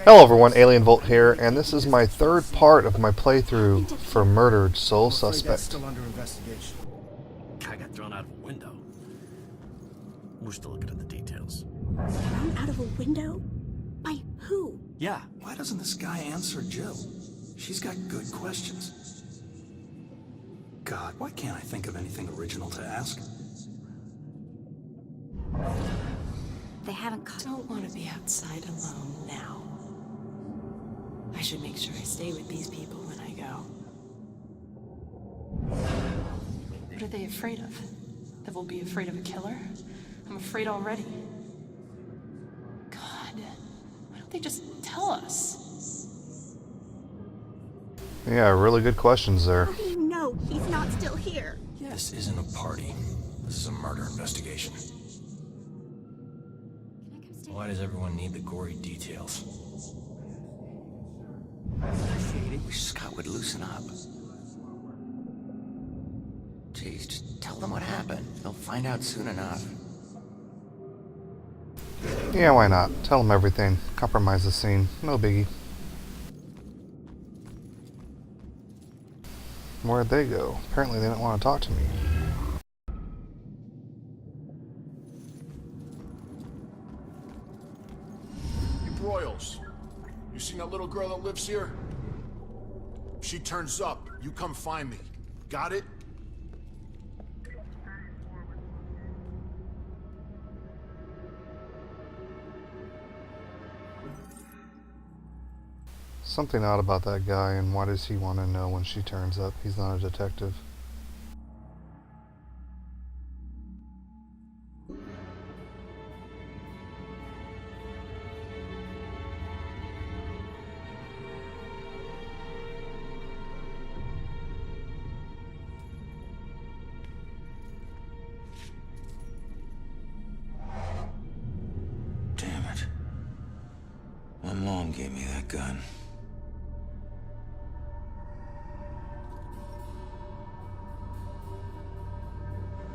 Hello everyone, Alien Volt here, and this is my third part of my playthrough for Murdered Soul I'm afraid that's Suspect. still under investigation. Guy got thrown out of a window. We're still looking at the details. Thrown out of a window? By who? Yeah. Why doesn't this guy answer Jill? She's got good questions. God, why can't I think of anything original to ask? They haven't caught. Don't want to be outside alone now. I should make sure I stay with these people when I go. What are they afraid of? That we'll be afraid of a killer? I'm afraid already. God, why don't they just tell us? Yeah, really good questions there. How do you know he's not still here? This isn't a party. This is a murder investigation. Why does everyone need the gory details? I figured wish Scott would loosen up. Jeez, just tell them what happened. They'll find out soon enough. Yeah, why not? Tell them everything. Compromise the scene. No biggie. Where'd they go? Apparently they didn't want to talk to me. Royals, you seen that little girl that lives here? If she turns up, you come find me. Got it? Something odd about that guy, and why does he want to know when she turns up? He's not a detective. Damn it. My mom gave me that gun.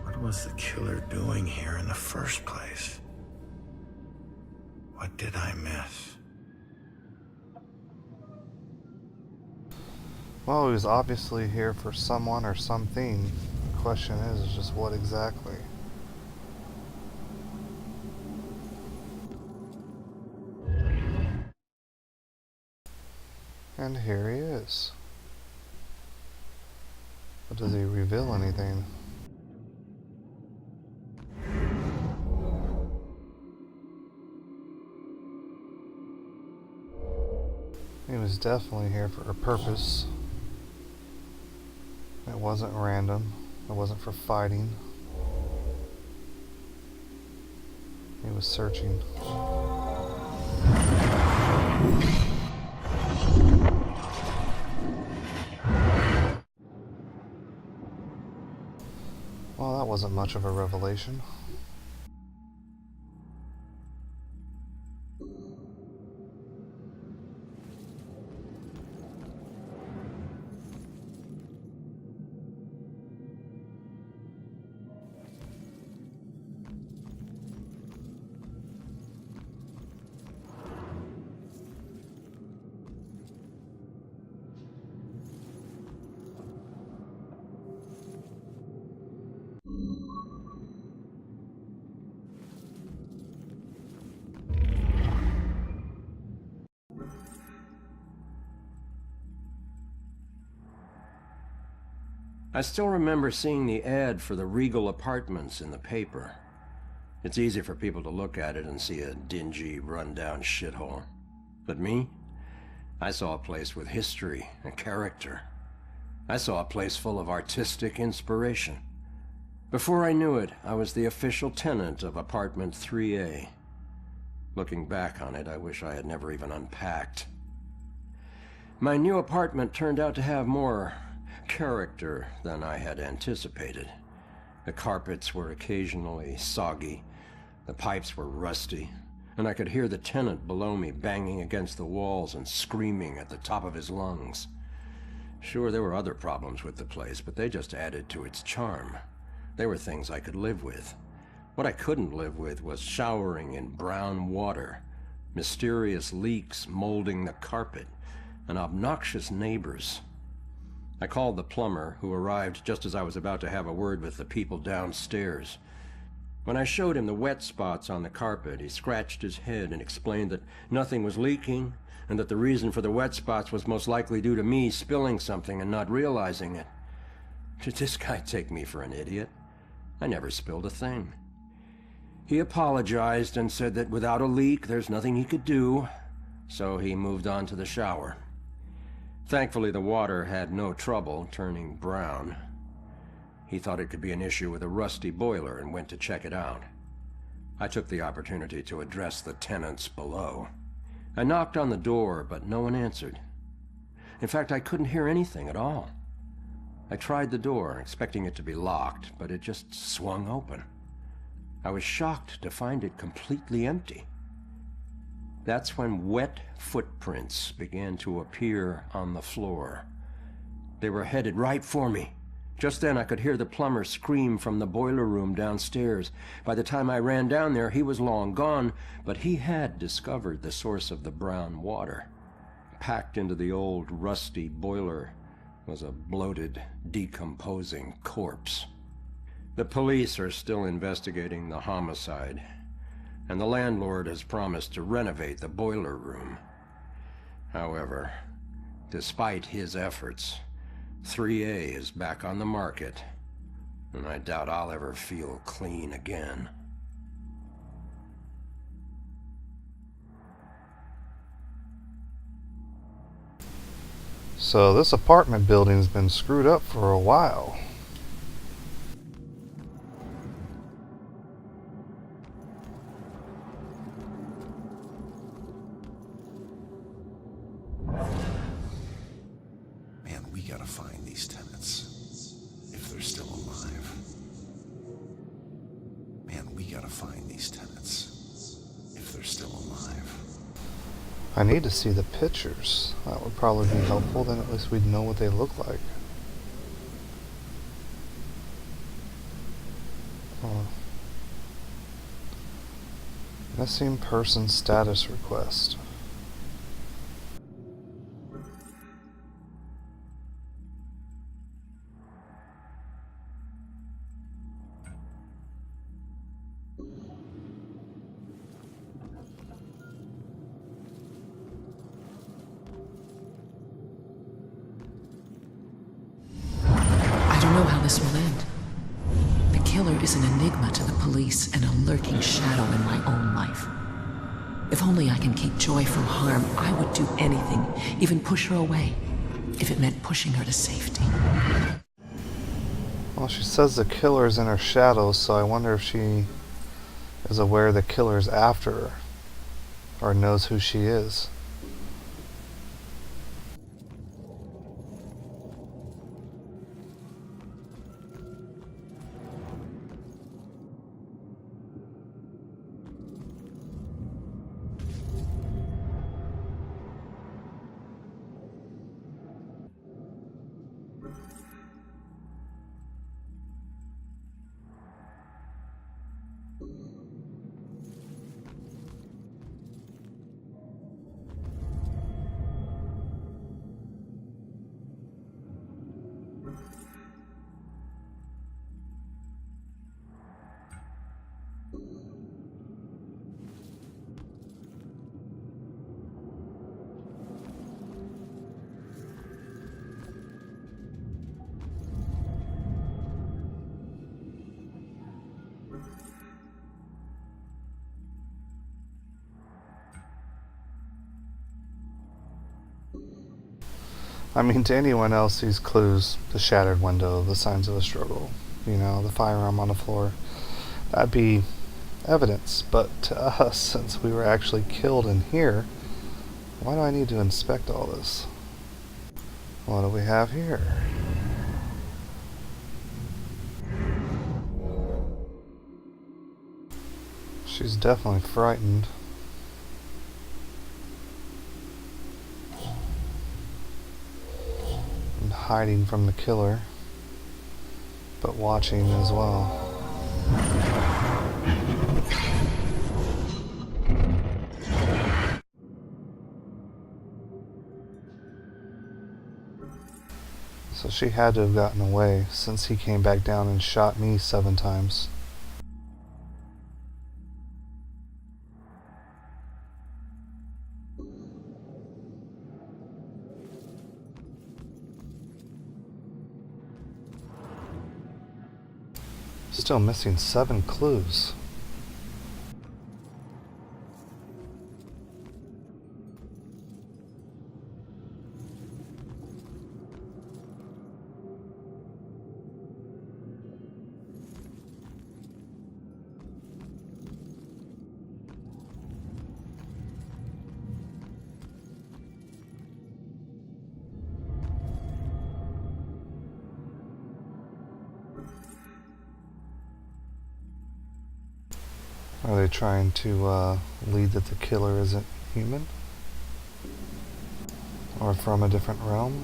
What was the killer doing here in the first place? What did I miss? Well, he was obviously here for someone or something. The question is just what exactly? And here he is. But does he reveal anything? He was definitely here for a purpose. It wasn't random. It wasn't for fighting. He was searching. Well, that wasn't much of a revelation. I still remember seeing the ad for the Regal Apartments in the paper. It's easy for people to look at it and see a dingy, run-down shithole. But me? I saw a place with history and character. I saw a place full of artistic inspiration. Before I knew it, I was the official tenant of apartment 3A. Looking back on it, I wish I had never even unpacked. My new apartment turned out to have more character than I had anticipated. The carpets were occasionally soggy, the pipes were rusty, and I could hear the tenant below me banging against the walls and screaming at the top of his lungs. Sure, there were other problems with the place, but they just added to its charm. They were things I could live with. What I couldn't live with was showering in brown water, mysterious leaks molding the carpet, and obnoxious neighbors. I called the plumber, who arrived just as I was about to have a word with the people downstairs. When I showed him the wet spots on the carpet, he scratched his head and explained that nothing was leaking, and that the reason for the wet spots was most likely due to me spilling something and not realizing it. Did this guy take me for an idiot? I never spilled a thing. He apologized and said that without a leak, there's nothing he could do, so he moved on to the shower. Thankfully, the water had no trouble turning brown. He thought it could be an issue with a rusty boiler and went to check it out. I took the opportunity to address the tenants below. I knocked on the door, but no one answered. In fact, I couldn't hear anything at all. I tried the door, expecting it to be locked, but it just swung open. I was shocked to find it completely empty. That's when wet footprints began to appear on the floor. They were headed right for me. Just then I could hear the plumber scream from the boiler room downstairs. By the time I ran down there, he was long gone, but he had discovered the source of the brown water. Packed into the old rusty boiler was a bloated, decomposing corpse. The police are still investigating the homicide, and the landlord has promised to renovate the boiler room. However, despite his efforts, 3A is back on the market, and I doubt I'll ever feel clean again. So this apartment building's been screwed up for a while. Man, we gotta find these tenants. If they're still alive. Man, we gotta find these tenants. If they're still alive. I need to see the pictures. That would probably be helpful, then at least we'd know what they look like. Missing person status request. I don't know how this will end. The killer is an enigma to the police and a lurking shadow in my own life. If only I can keep Joy from harm, I would do anything, even push her away, if it meant pushing her to safety. Well, she says the killer's in her shadow, so I wonder if she is aware the killer's after her, or knows who she is. I mean, to anyone else, these clues, the shattered window, the signs of a struggle, you know, the firearm on the floor, that'd be evidence. But to us, since we were actually killed in here, why do I need to inspect all this? What do we have here? She's definitely frightened. And hiding from the killer, but watching as well. So she had to have gotten away, since he came back down and shot me 7 times. Still missing 7 clues. Are they trying to lead that the killer isn't human? Or from a different realm?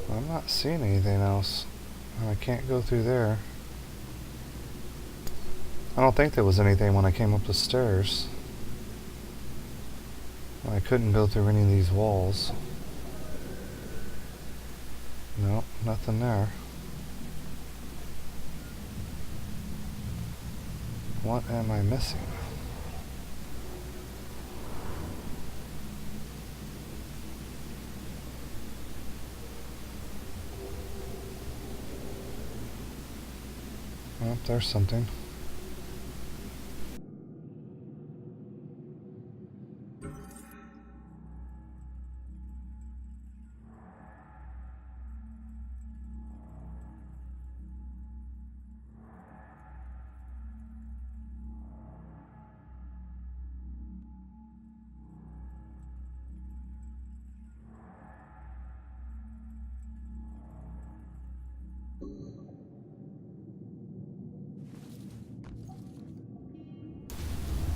I'm not seeing anything else. I can't go through there. I don't think there was anything when I came up the stairs. I couldn't go through any of these walls. No, nothing there. What am I missing? Oh, there's something.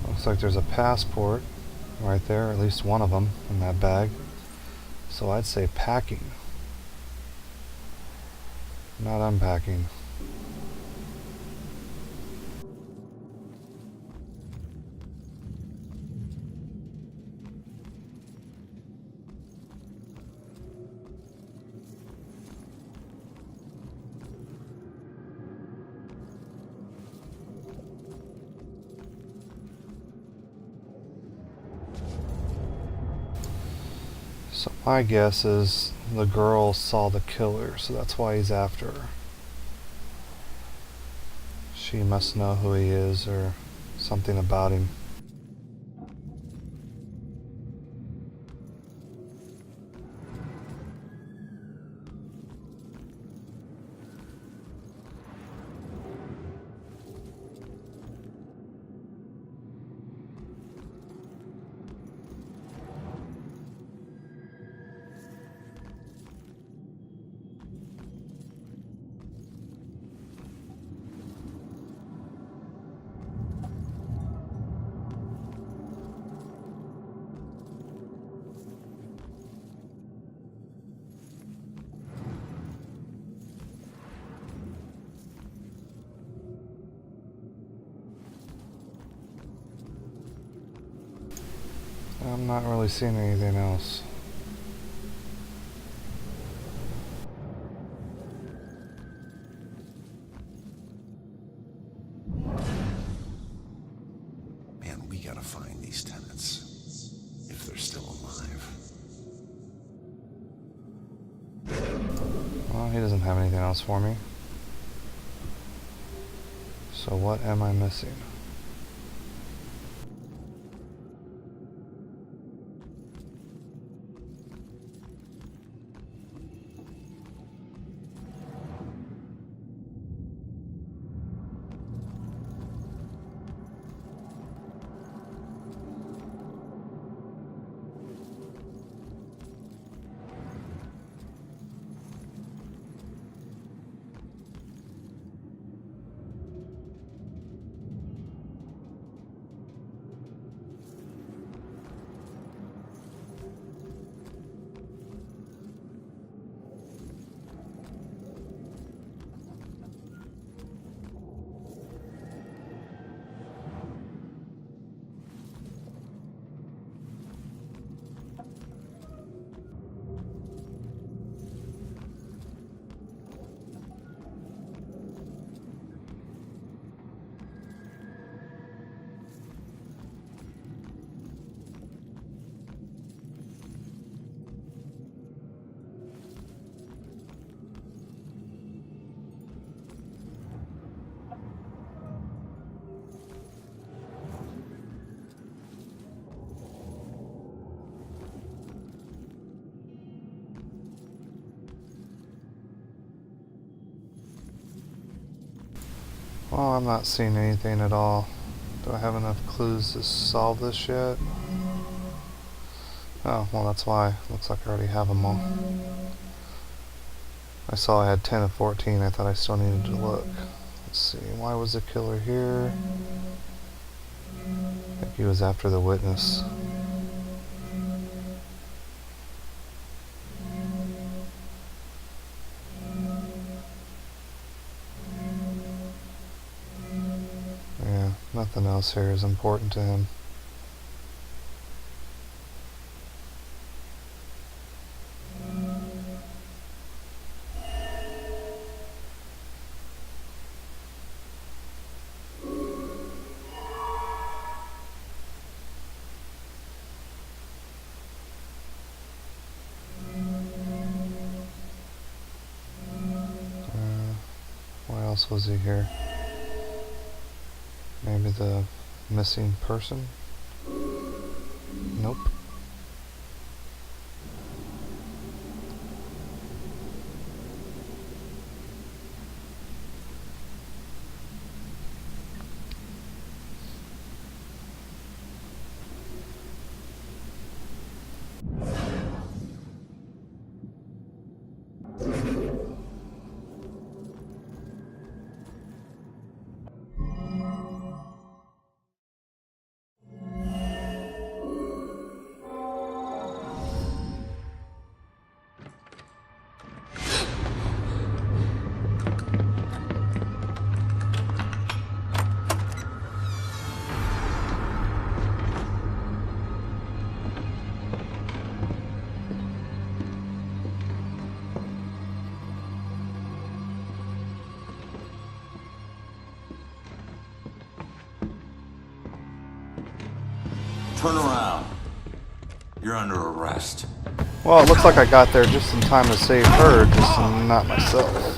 Looks like there's a passport right there, at least one of them in that bag. So I'd say packing, not unpacking. So my guess is the girl saw the killer, so that's why he's after her. She must know who he is or something about him. I'm not really seeing anything else. Man, we gotta find these tenants. If they're still alive. Well, he doesn't have anything else for me. So what am I missing? Oh, I'm not seeing anything at all. Do I have enough clues to solve this yet? Oh, well that's why. Looks like I already have them all. I saw I had 10 of 14. I thought I still needed to look. Let's see. Why was the killer here? I think he was after the witness. Yeah, nothing else here is important to him. Why else was he here? Maybe the missing person? Nope. Turn around. You're under arrest. Well, it looks like I got there just in time to save her, just not myself.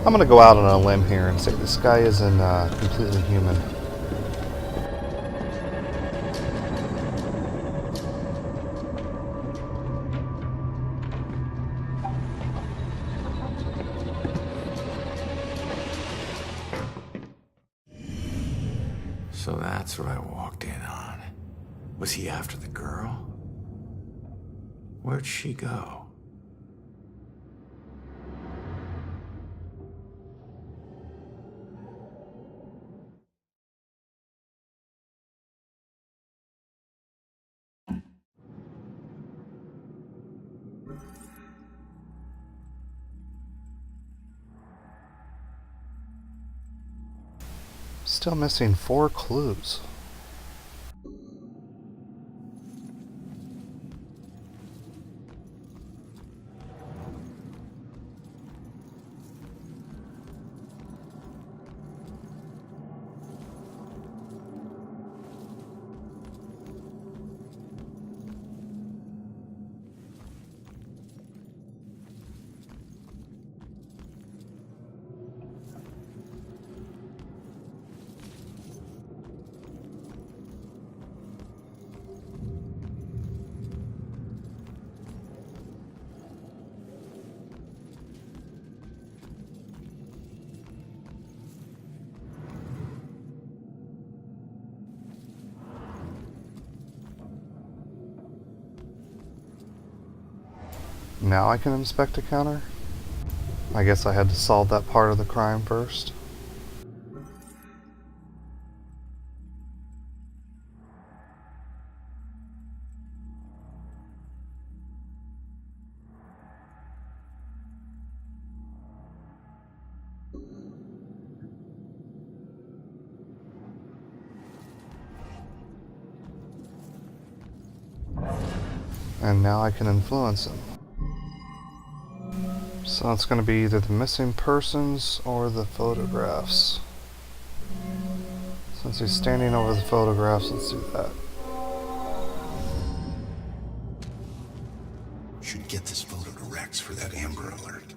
I'm gonna go out on a limb here and say this guy isn't completely human. So that's what I walked in on. Was he after the girl? Where'd she go? Still missing 4 clues. Now I can inspect a counter? I guess I had to solve that part of the crime first. And now I can influence him. So it's going to be either the missing persons or the photographs. Since he's standing over the photographs, let's do that. Should get this photo to Rex for that Amber Alert.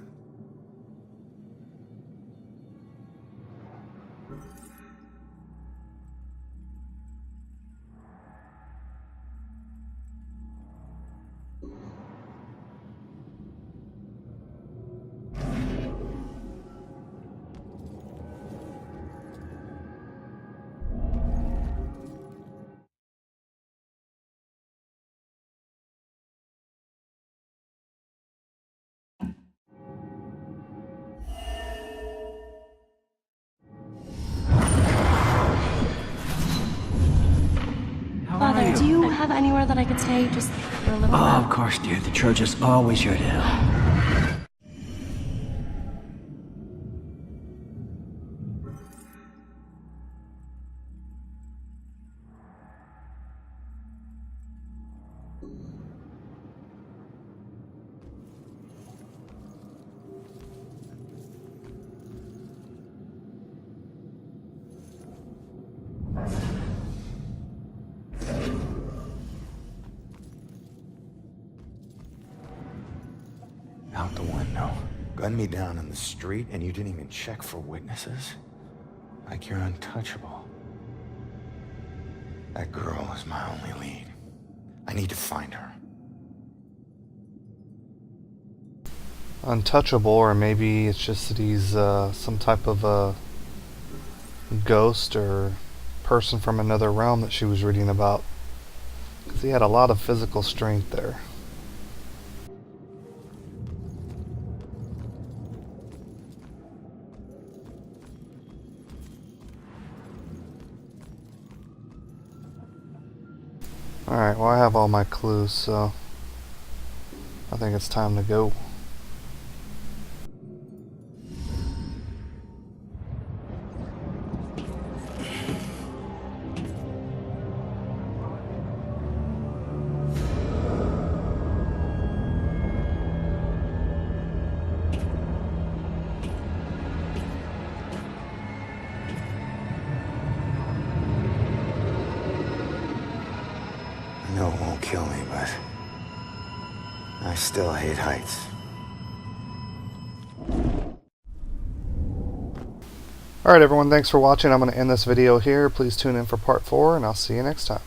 Father, do you have anywhere that I could stay just for a little Oh, while? of course, dear. The church is always here to help. Out the window. Gun me down in the street and you didn't even check for witnesses? Like you're untouchable. That girl is my only lead. I need to find her. Untouchable, or maybe it's just that he's some type of a ghost or person from another realm that she was reading about. Because he had a lot of physical strength there. Alright, well I have all my clues, so I think it's time to go. I know it won't kill me, but I still hate heights. Alright everyone, thanks for watching. I'm going to end this video here. Please tune in for part 4, and I'll see you next time.